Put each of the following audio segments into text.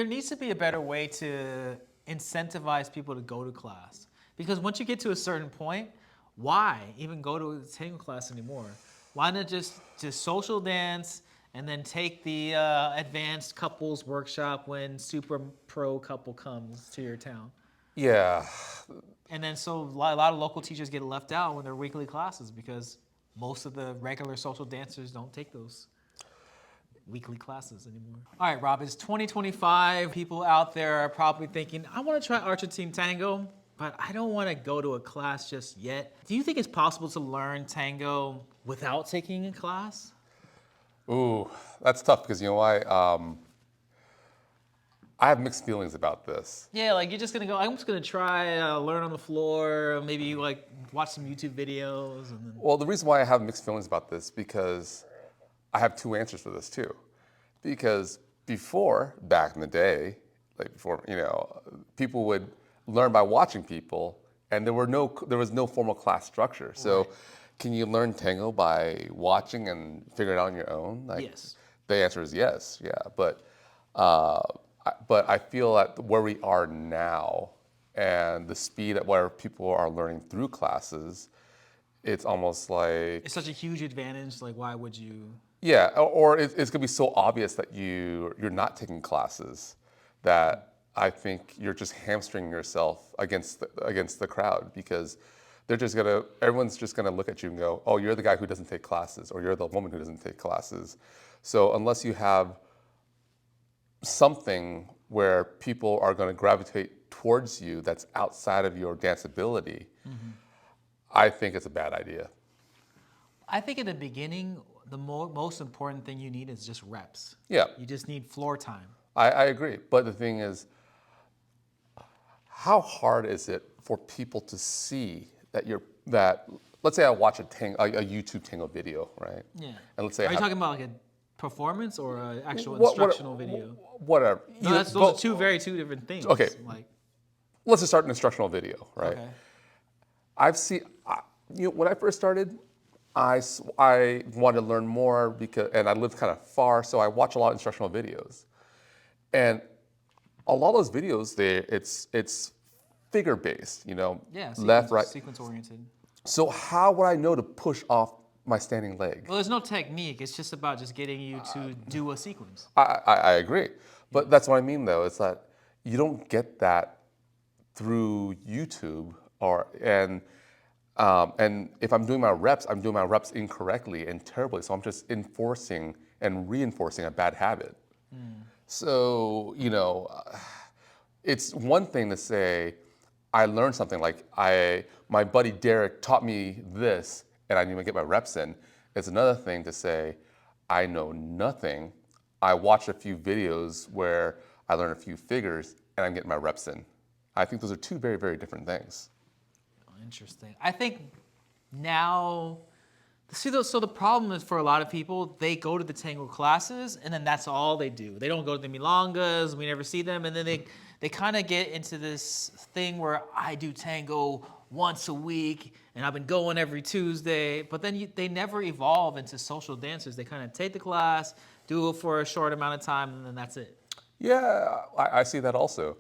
There needs to be a better way to incentivize people to go to class. Because once you get to a certain point, why even go to a tango class anymore? Why not just social dance and then take the advanced couples workshop when super pro couple comes to your town? Yeah, And then so a lot of local teachers get left out when they're weekly classes because most of the regular social dancers don't take those weekly classes anymore. All right, Rob, it's 2025. People out there are probably thinking, I want to try Argentine Tango, but I don't want to go to a class just yet. Do you think it's possible to learn tango without taking a class? ooh, that's tough because you know why? I have mixed feelings about this. Yeah, like you're just gonna go. I'm just gonna try learn on the floor. Maybe like watch some YouTube videos, and then Well, the reason why I have mixed feelings about this because I have two answers for this too. Because before, back in the day, like before, people would learn by watching people, and there was no formal class structure. So, right. can you learn tango by watching and figure it out on your own? Like, Yes. the answer is yes, yeah. Uh, but I feel that where we are now, and the speed at where people are learning through classes, it's almost like It's such a huge advantage. Like, why would you? yeah, or it's gonna be so obvious that you're not taking classes that I think you're just hamstringing yourself against the crowd because everyone's just gonna look at you and go, oh, you're the guy who doesn't take classes, or you're the woman who doesn't take classes. So unless you have something where people are going to gravitate towards you that's outside of your dance ability, I think it's a bad idea. I think in the beginning, the most important thing you need is just reps. Yeah, You just need floor time. I agree. But the thing is, how hard is it for people to see that let's say I watch a YouTube tango video, right? Yeah. And let's say Are you talking about like a performance or an actual what, instructional video? whatever. No, those are two different things. Okay, Like, let's just start an instructional video, right? okay. I've seen, when I first started, I wanted to learn more and I lived kind of far, so I watch a lot of instructional videos. And a lot of those videos, it's figure based, Yeah, left, right. sequence oriented. So how would I know to push off my standing leg? Well, there's no technique. It's just about just getting you to do a sequence. I agree, but that's what I mean though. It's that you don't get that through YouTube and if I'm doing my reps incorrectly and terribly. So I'm just enforcing and reinforcing a bad habit. So, it's one thing to say, I learned something like my buddy Derek taught me this and I need to get my reps in. It's another thing to say, I know nothing. I watched a few videos where I learned a few figures and I'm getting my reps in. I think those are two very, very different things. Interesting. I think now, so the problem is for a lot of people, they go to the tango classes and then that's all they do. They don't go to the milongas, we never see them, and then they kind of get into this thing where I do tango once a week and I've been going every Tuesday, but then they never evolve into social dancers. They kind of take the class, do it for a short amount of time, and then that's it. Yeah, I see that also.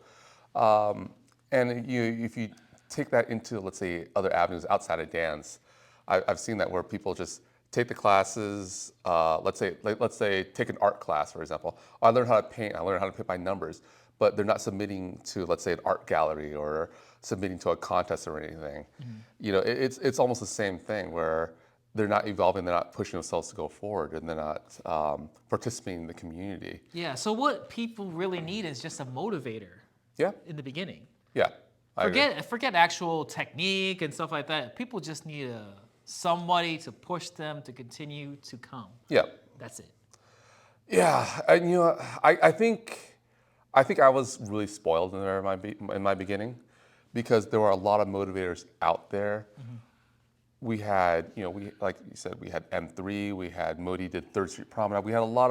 And if you take that into, let's say, other avenues outside of dance, I've seen that where people just take the classes. Let's say take an art class, for example. I learned how to paint. I learned how to paint by numbers, but they're not submitting to, let's say, an art gallery or submitting to a contest or anything. It's almost the same thing where they're not evolving, they're not pushing themselves to go forward, and they're not participating in the community. Yeah, so what people really need is just a motivator Yeah, in the beginning. yeah. I agree. Forget actual technique and stuff like that. People just need somebody to push them to continue to come. Yeah. That's it. Yeah, and I think I was really spoiled in my beginning because there were a lot of motivators out there. We had, like you said, we had M3, we had Modi did Third Street Promenade. We had a lot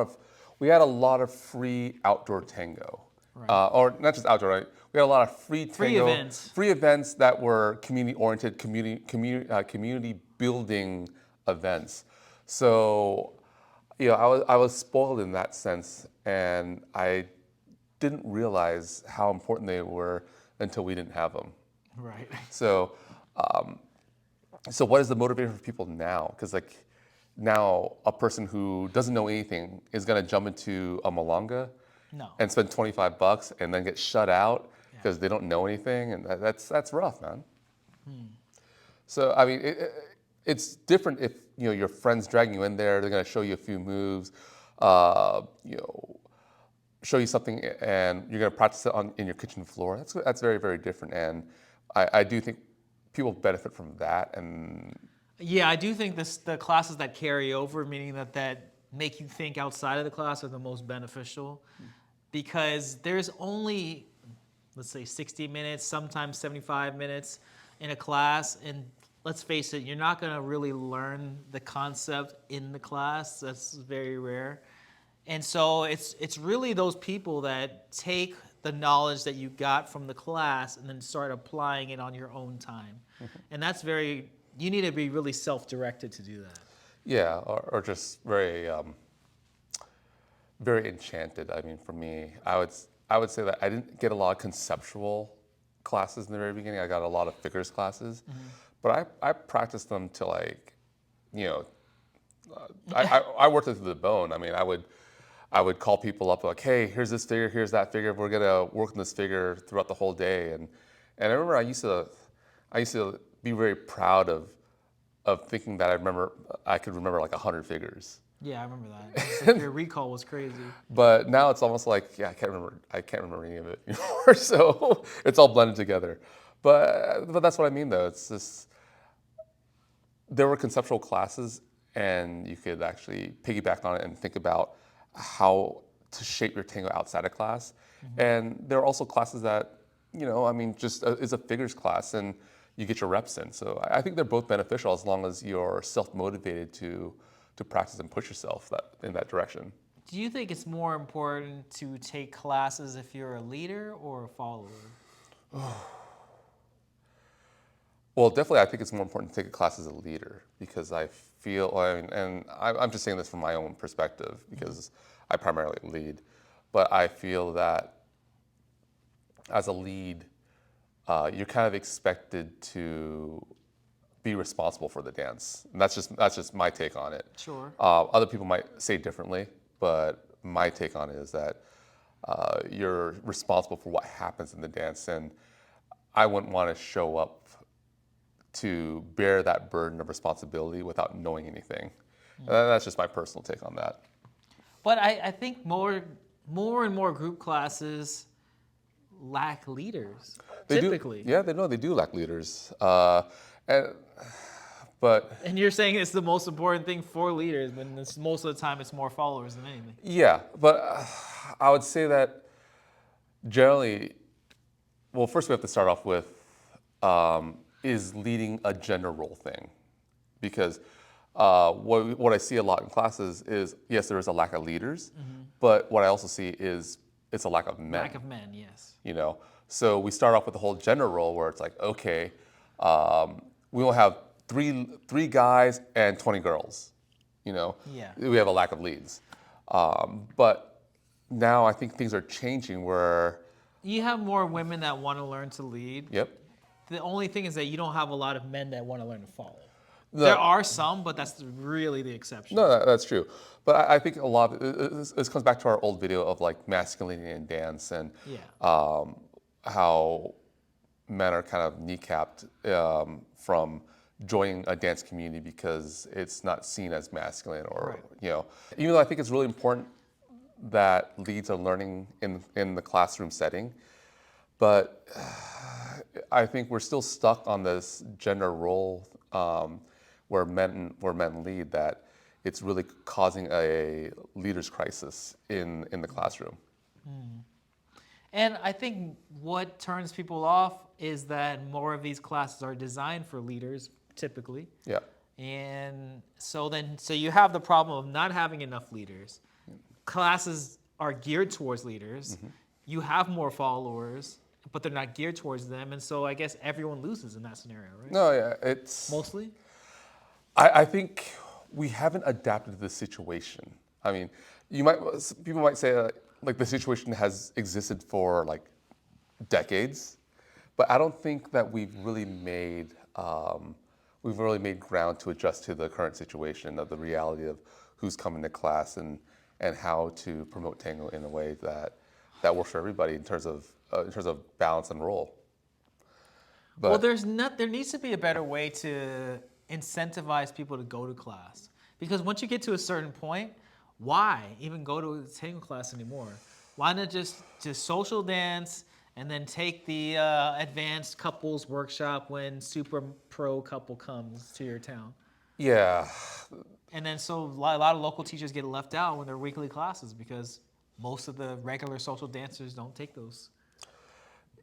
of free outdoor tango, Right. or not just outdoor. Right? We had a lot of free tango, events. free events that were community oriented, community building events. So, I was spoiled in that sense, and I didn't realize how important they were until we didn't have them. Right. So, so what is the motivation for people now? Because like now a person who doesn't know anything is going to jump into a Malanga No. and spend $25 and then get shut out Yeah. because they don't know anything, and that's rough, man. So I mean, it's different if your friends dragging you in there. They're going to show you a few moves, show you something, and you're going to practice it in your kitchen floor. That's very, very different, and I do think people benefit from that. And Yeah, I do think the classes that carry over, meaning that make you think outside of the class, are the most beneficial, because there's only, let's say, 60 minutes, sometimes 75 minutes in a class, and let's face it, you're not going to really learn the concept in the class. That's very rare. And so it's really those people that take the knowledge that you got from the class and then start applying it on your own time. And that's you need to be really self-directed to do that. yeah, or just very, very enchanted. I mean, for me, I would say that I didn't get a lot of conceptual classes in the very beginning. I got a lot of figures classes, but I practiced them till like, I worked it to the bone. I mean, I would call people up like, hey, here's this figure, here's that figure. We're gonna work on this figure throughout the whole day. And I remember I used to be very proud of thinking that I could remember like 100 figures. Yeah, I remember that. It's like your recall was crazy. But now it's almost like, yeah, I can't remember any of it anymore. So it's all blended together. But that's what I mean though. It's just, there were conceptual classes and you could actually piggyback on it and think about how to shape your tango outside of class. And there are also classes that, I mean, just is a figures class and you get your reps in. So I think they're both beneficial as long as you're self-motivated to practice and push yourself in that direction. Do you think it's more important to take classes if you're a leader or a follower? Well, definitely I think it's more important to take a class as a leader because I feel, and I'm just saying this from my own perspective because I primarily lead, but I feel that as a lead, you're kind of expected to be responsible for the dance. And that's just my take on it. Sure. Other people might say differently, but my take on it is that you're responsible for what happens in the dance, and I wouldn't want to show up to bear that burden of responsibility without knowing anything. That's just my personal take on that. But I think more and more group classes lack leaders, typically. They do lack leaders. And you're saying it's the most important thing for leaders, but most of the time it's more followers than anything. Yeah, but I would say that generally, well, first we have to start off with, is leading a gender role thing? Because what I see a lot in classes is, yes, there is a lack of leaders, but what I also see is it's a lack of men. Lack of men, yes. So we start off with the whole gender role where it's like, okay, we will have three guys and 20 girls. Yeah. We have a lack of leads. But now I think things are changing where You have more women that want to learn to lead. Yep. The only thing is that you don't have a lot of men that want to learn to follow. No. There are some, but that's really the exception. No, that's true. But I think a lot of this comes back to our old video of like masculinity in dance and how men are kind of kneecapped from joining a dance community because it's not seen as masculine or, even though I think it's really important that leads are learning in the classroom setting, but I think we're still stuck on this gender role where men lead, that it's really causing a leader's crisis in the classroom. And I think what turns people off is that more of these classes are designed for leaders, typically. Yeah. And so you have the problem of not having enough leaders. Classes are geared towards leaders. You have more followers, but they're not geared towards them. And so I guess everyone loses in that scenario, right? No, yeah, it's... Mostly? I think we haven't adapted to the situation. I mean, people might say, like the situation has existed for like decades, but I don't think that we've really made ground to adjust to the current situation of the reality of who's coming to class and how to promote tango in a way that works for everybody in terms of balance and role. Well, But there needs to be a better way to incentivize people to go to class. Because once you get to a certain point, why even go to a tango class anymore? Why not just social dance and then take the advanced couples workshop when super pro couple comes to your town? yeah, And then so a lot of local teachers get left out when they're weekly classes because most of the regular social dancers don't take those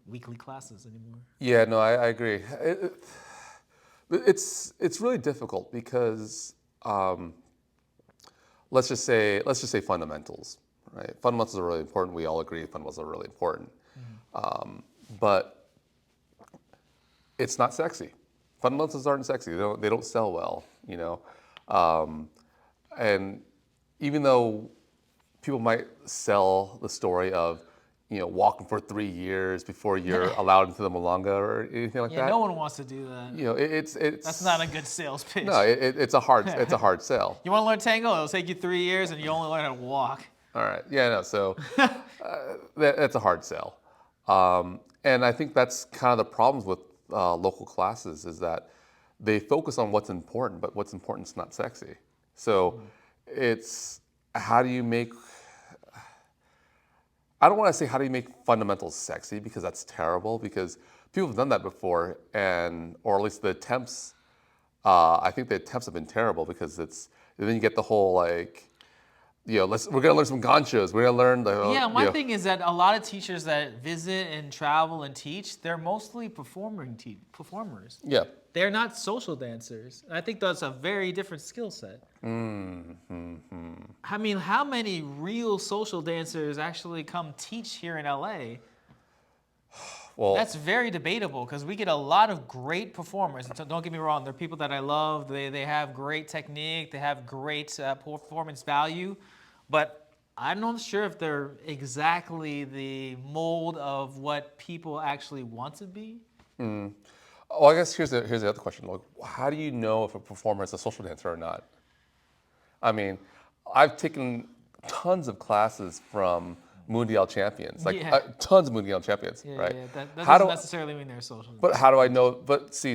weekly classes anymore. yeah, no, I agree. It's really difficult because let's just say fundamentals, right? Fundamentals are really important. We all agree fundamentals are really important, but it's not sexy. Fundamentals aren't sexy. They don't sell well, you know. And even though people might sell the story of, you know, walking for 3 years before you're allowed into the Malanga or anything like Yeah, that. no one wants to do that. You know, it's That's not a good sales pitch. no, it's a hard sell. You want to learn tango? It'll take you 3 years, and you only learn how to walk. All right, yeah, no, so that's a hard sell, and I think that's kind of the problems with local classes is that they focus on what's important, but what's important is not sexy. So it's how do you make I don't want to say how do you make fundamentals sexy because that's terrible because people have done that before or at least the attempts. I think the attempts have been terrible because then you get the whole like, you know, we're gonna learn some ganchos. We're gonna learn the Yeah, my thing is that a lot of teachers that visit and travel and teach, they're mostly performers. Yeah. They're not social dancers. And I think that's a very different skill set. I mean, how many real social dancers actually come teach here in LA? Well, That's very debatable because we get a lot of great performers. And don't get me wrong, they're people that I love. They have great technique. They have great performance value. But I'm not sure if they're exactly the mold of what people actually want to be. I guess here's the other question. Like, how do you know if a performer is a social dancer or not? I mean, I've taken tons of classes from Mundial champions, like Yeah. tons of Mundial champions, Yeah, right? yeah, that How doesn't do- necessarily mean they're social. But how do I know? But see,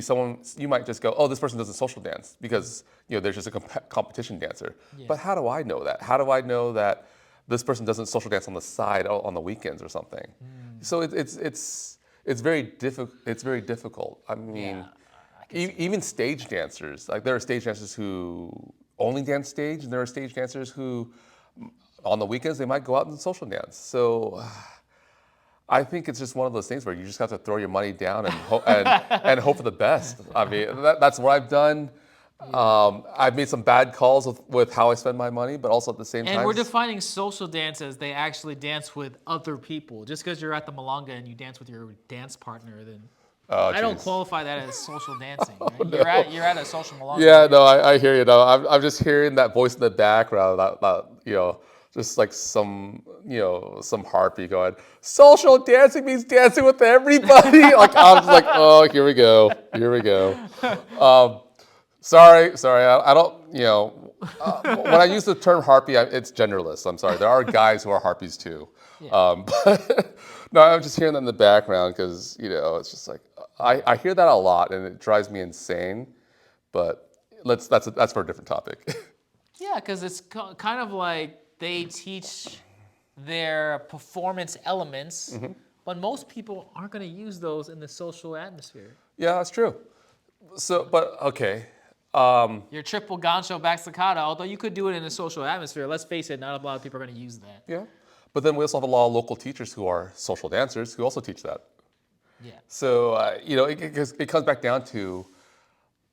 you might just go, oh, this person doesn't social dance because you know they're just a competition dancer. Yeah. But how do I know that? How do I know that this person doesn't social dance on the side on the weekends or something? So it's very difficult. It's very difficult. I mean, Yeah, I can see even stage dancers, like there are stage dancers who only dance stage, and there are stage dancers who on the weekends they might go out and social dance. So I think it's just one of those things where you just have to throw your money down and and hope for the best. I mean, that's what I've done. I've made some bad calls with how I spend my money, but also at the same time. And we're defining social dance as they actually dance with other people. Just because you're at the Malanga and you dance with your dance partner, then I don't geez. qualify that as social dancing. Right? You're at a social Malanga. Yeah, no, I hear you. No, I'm just hearing that voice in the background, that you know, just like some harpy going, social dancing means dancing with everybody. Like I'm just like, oh, here we go. Sorry, I don't, you know, when I use the term harpy, it's genderless. I'm sorry. There are guys who are harpies too. Yeah. But no, I'm just hearing that in the background because, you know, it's just like, I hear that a lot and it drives me insane, but that's for a different topic. Yeah, because it's kind of like they teach their performance elements, but most people aren't going to use those in the social atmosphere. Yeah, that's true. So, but okay. Your triple gancho back staccato, although you could do it in a social atmosphere, let's face it, not a lot of people are going to use that. Yeah. But then we also have a lot of local teachers who are social dancers who also teach that. Yeah. So, you know, it comes back down to,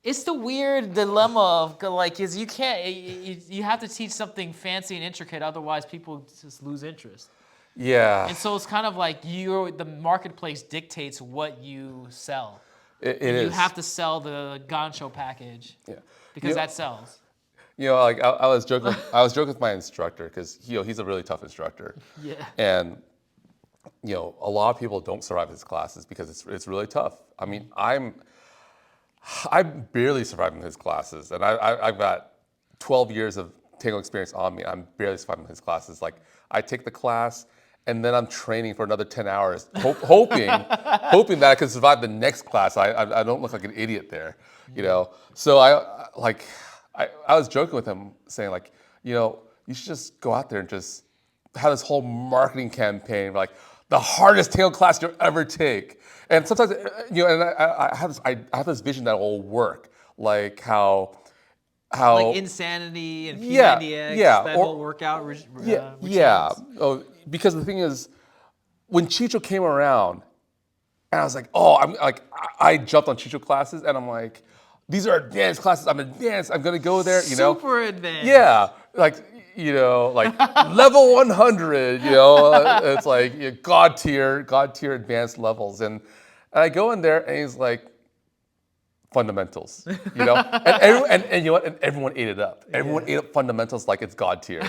It's the weird dilemma of like, is you can't, you have to teach something fancy and intricate, otherwise people just lose interest. yeah. And so it's kind of like the marketplace dictates what you sell. It You is. have to sell the gancho package Yeah. because that sells. like I was joking. I was joking with my instructor because he's a really tough instructor. Yeah. And a lot of people don't survive his classes because it's really tough. I mean, I'm barely surviving his classes, and I've got 12 years of Tango experience on me. I'm barely surviving his classes. Like I take the class, and then I'm training for another 10 hours, hoping that I can survive the next class. I don't look like an idiot there, So I was joking with him, saying like, you should just go out there and just have this whole marketing campaign, like the hardest Tango class you'll ever take. And sometimes, and I have this vision that will work, like how like Insanity and P90X, that whole workout routines. Oh, because the thing is, when Chicho came around, and I was like, oh, I jumped on Chicho classes, and I'm like, these are advanced classes. I'm advanced. I'm gonna go there. Super advanced. Yeah, like level 100. It's like God tier advanced levels, and I go in there, and he's like, fundamentals, and and everyone ate it up. Everyone ate up fundamentals like it's God tier.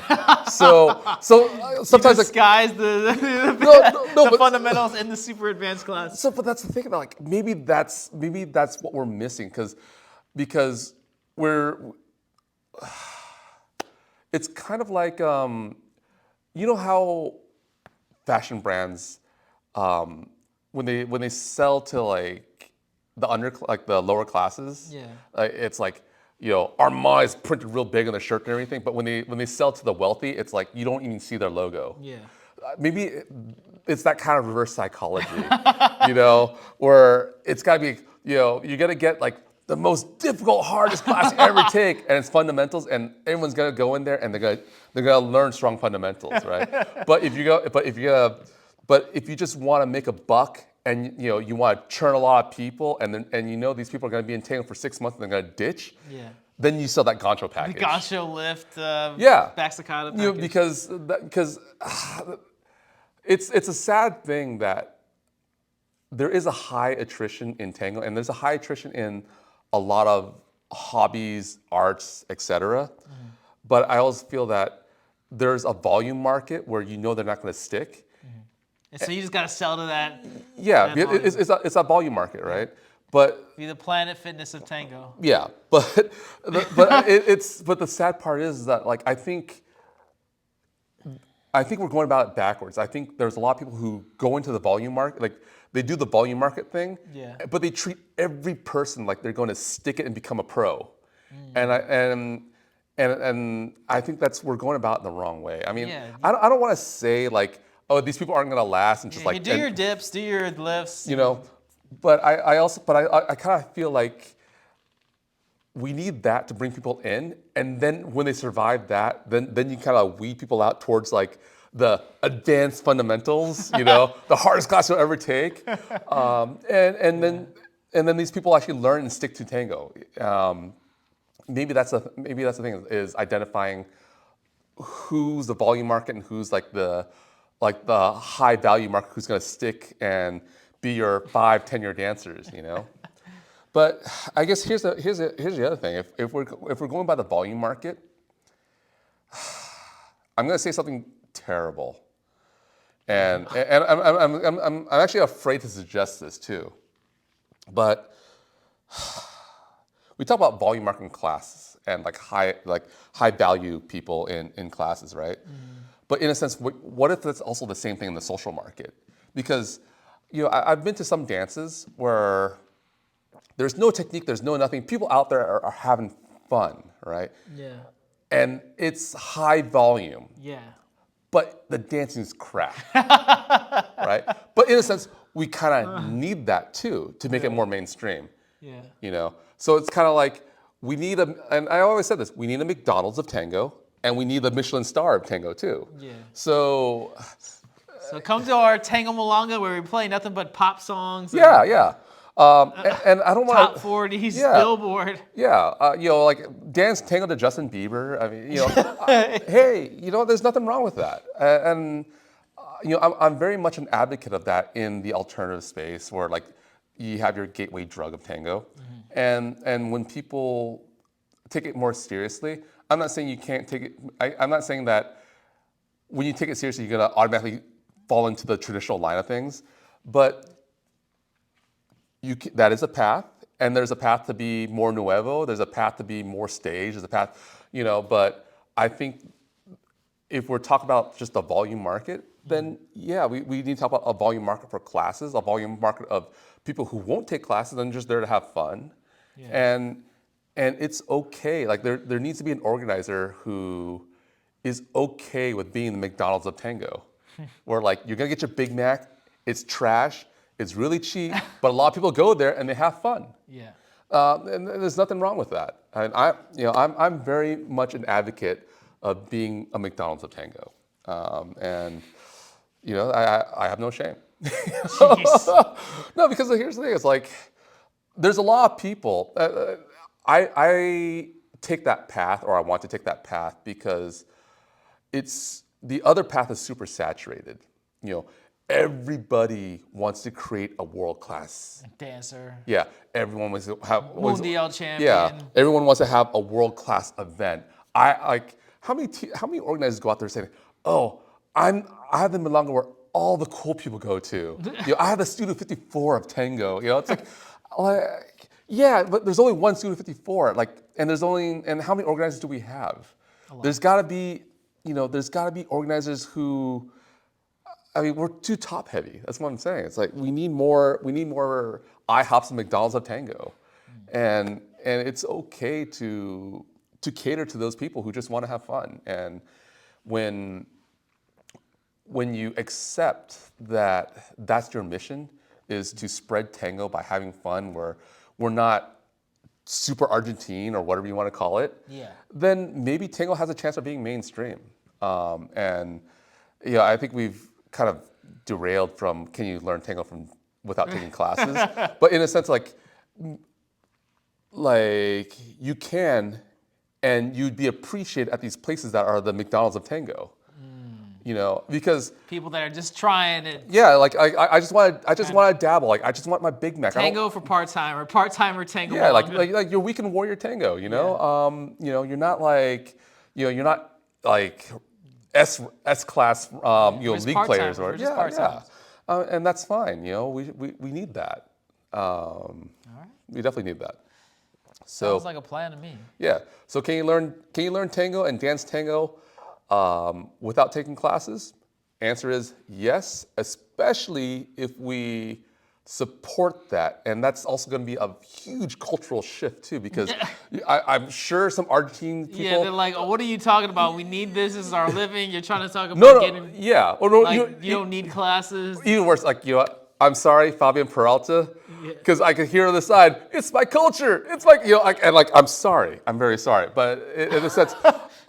So sometimes disguise the fundamentals in the super advanced class. So, but that's the thing. Like maybe that's what we're missing because it's kind of like how fashion brands when they sell to like the lower classes, it's like Armand is printed real big on the shirt and everything, but when they sell to the wealthy, it's like you don't even see their logo. Yeah. Maybe it's that kind of reverse psychology, where it's got to be you got to get like the most difficult, hardest class you ever take, and it's fundamentals, and everyone's gonna go in there and they're gonna learn strong fundamentals, right? But if you just want to make a buck, and you want to churn a lot of people, and these people are going to be in Tango for 6 months and they're going to ditch. Yeah. Then you sell that gancho package. The gancho lift. Back staccato package. Because it's a sad thing that there is a high attrition in Tango, and there's a high attrition in a lot of hobbies, arts, etc. Mm-hmm. But I always feel that there's a volume market where they're not going to stick. And so you just got to sell to that. Yeah, it's a volume market, right? But be the Planet Fitness of Tango. Yeah, but the sad part is that like I think we're going about it backwards. I think there's a lot of people who go into the volume market, like they do the volume market thing, but they treat every person like they're going to stick it and become a pro, and I think we're going about it in the wrong way. I mean, I don't want to say like, oh, these people aren't going to last, and just like you do your dips, do your lifts. But I kind of feel like we need that to bring people in, and then when they survive that, then you kind of weed people out towards like the advanced fundamentals, the hardest class you'll ever take, and then these people actually learn and stick to Tango. Maybe that's the thing is identifying who's the volume market and who's like the high value market who's going to stick and be your 5-10 year dancers, But I guess here's the other thing. If we're going by the volume market, I'm going to say something terrible, and I'm actually afraid to suggest this too. But we talk about volume marketing classes and like high value people in classes, right? But in a sense, what if it's also the same thing in the social market? Because I've been to some dances where there's no technique, there's no nothing. People out there are having fun, right? Yeah. And it's high volume. Yeah. But the dancing is crap, right? But in a sense, we kind of need that too to make it more mainstream. Yeah. So it's kind of like we need and I always said this, we need a McDonald's of Tango, and we need the Michelin star of Tango too. Yeah. So come to our Tango Malanga where we play nothing but pop songs. Yeah. And I don't want top 40s, Billboard. Yeah, like dance Tango to Justin Bieber. I mean, hey, there's nothing wrong with that. And I'm very much an advocate of that in the alternative space, where like you have your gateway drug of Tango, and when people take it more seriously, I'm not saying you can't take it. I'm not saying that when you take it seriously, you're gonna automatically fall into the traditional line of things. But that is a path, and there's a path to be more nuevo. There's a path to be more stage. There's a path, But I think if we're talking about just the volume market, then yeah, we need to talk about a volume market for classes, a volume market of people who won't take classes and just there to have fun. Yeah. And it's okay. Like there needs to be an organizer who is okay with being the McDonald's of tango. Where like you're gonna get your Big Mac, it's trash, it's really cheap, but a lot of people go there and they have fun. Yeah. And there's nothing wrong with that. And I'm very much an advocate of being a McDonald's of tango. I have no shame. Jeez. No, because here's the thing: it's like there's a lot of people. I take that path, or I want to take that path because it's the other path is super saturated. Everybody wants to create a world class Dancer. Yeah, everyone wants to have Mundial champion. Yeah, everyone wants to have a world class event. I like how many organizers go out there saying, "Oh, I have the milonga where all the cool people go to. I have the Studio 54 of tango." It's like, yeah, but there's only one Studio 54. And how many organizers do we have? There's got to be, organizers who. We're too top heavy. That's what I'm saying. It's like we need more IHOPs and McDonald's of tango, and it's okay to cater to those people who just want to have fun. And when you accept that that's your mission is to spread tango by having fun, where we're not super Argentine or whatever you want to call it, then maybe tango has a chance of being mainstream. I think we've kind of derailed from can you learn tango without taking classes, but in a sense like you can, and you'd be appreciated at these places that are the McDonald's of tango, because people that are just trying it. Yeah, like I just want to dabble. Like I just want my Big Mac. Tango for part-timer tango. Yeah, like your weekend warrior tango. You're not you're not like S class league players or and that's fine. We need that. All right. We definitely need that. Sounds like a plan to me. Yeah. So can you learn tango and dance tango without taking classes? Answer is yes, especially if we support that. And that's also going to be a huge cultural shift too, because I'm sure some Argentine people. Yeah, they're like, oh, what are you talking about? We need this. This is our living. You're trying to talk about getting. Yeah. Or you don't need classes. Even worse, I'm sorry, Fabian Peralta, because I could hear on the side, it's my culture. It's like, I'm sorry. I'm very sorry. But in a sense,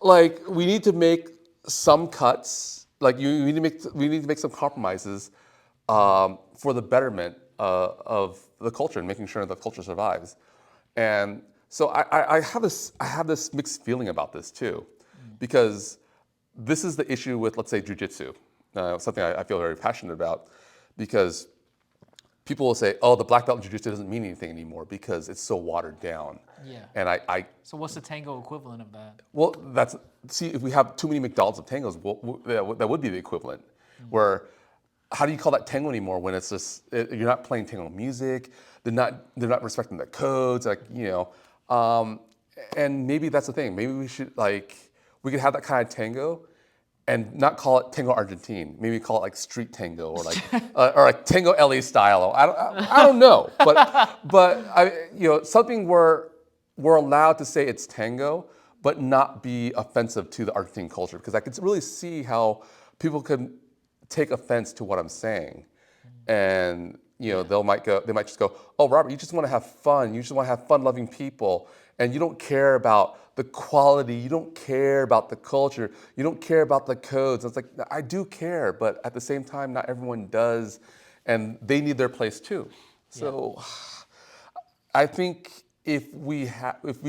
we need to make some cuts. We need to make some compromises for the betterment of the culture and making sure the culture survives. And so I have this mixed feeling about this too, because this is the issue with, let's say, jiu-jitsu, something I feel very passionate about, because people will say, oh, the black belt in jiu-jitsu doesn't mean anything anymore because it's so watered down. Yeah. And So what's the tango equivalent of that? Well, if we have too many McDonald's of tangos, that would be the equivalent. Where, how do you call that tango anymore when it's just, you're not playing tango music, they're not respecting the codes, and maybe that's the thing. Maybe we should, we could have that kind of tango and not call it Tango Argentine. Maybe call it street tango or or Tango LA style. I don't know, but something where we're allowed to say it's tango, but not be offensive to the Argentine culture, because I could really see how people could take offense to what I'm saying, and they might just go, oh, Robert, you just want to have fun. You just want to have fun-loving people, and you don't care about the quality, you don't care about the culture, you don't care about the codes. It's like, I do care, but at the same time, not everyone does, and they need their place too. So I think if we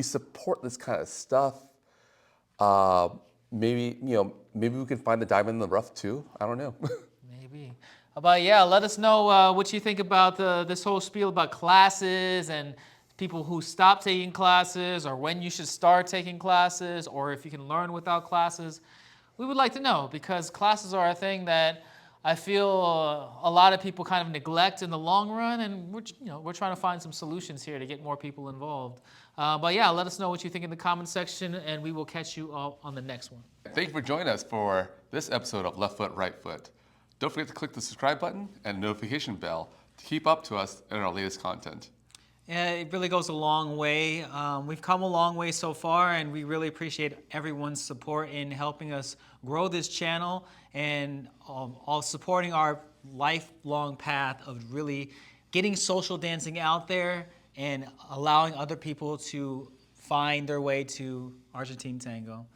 support this kind of stuff, maybe we can find the diamond in the rough too. I don't know. Maybe. But let us know what you think about this whole spiel about classes and people who stop taking classes, or when you should start taking classes, or if you can learn without classes. We would like to know, because classes are a thing that I feel a lot of people kind of neglect in the long run, and we're trying to find some solutions here to get more people involved. But yeah, let us know what you think in the comment section, and we will catch you all on the next one. Thank you for joining us for this episode of Left Foot, Right Foot. Don't forget to click the subscribe button and notification bell to keep up to us in our latest content. Yeah, it really goes a long way. We've come a long way so far, and we really appreciate everyone's support in helping us grow this channel and all supporting our lifelong path of really getting social dancing out there and allowing other people to find their way to Argentine Tango.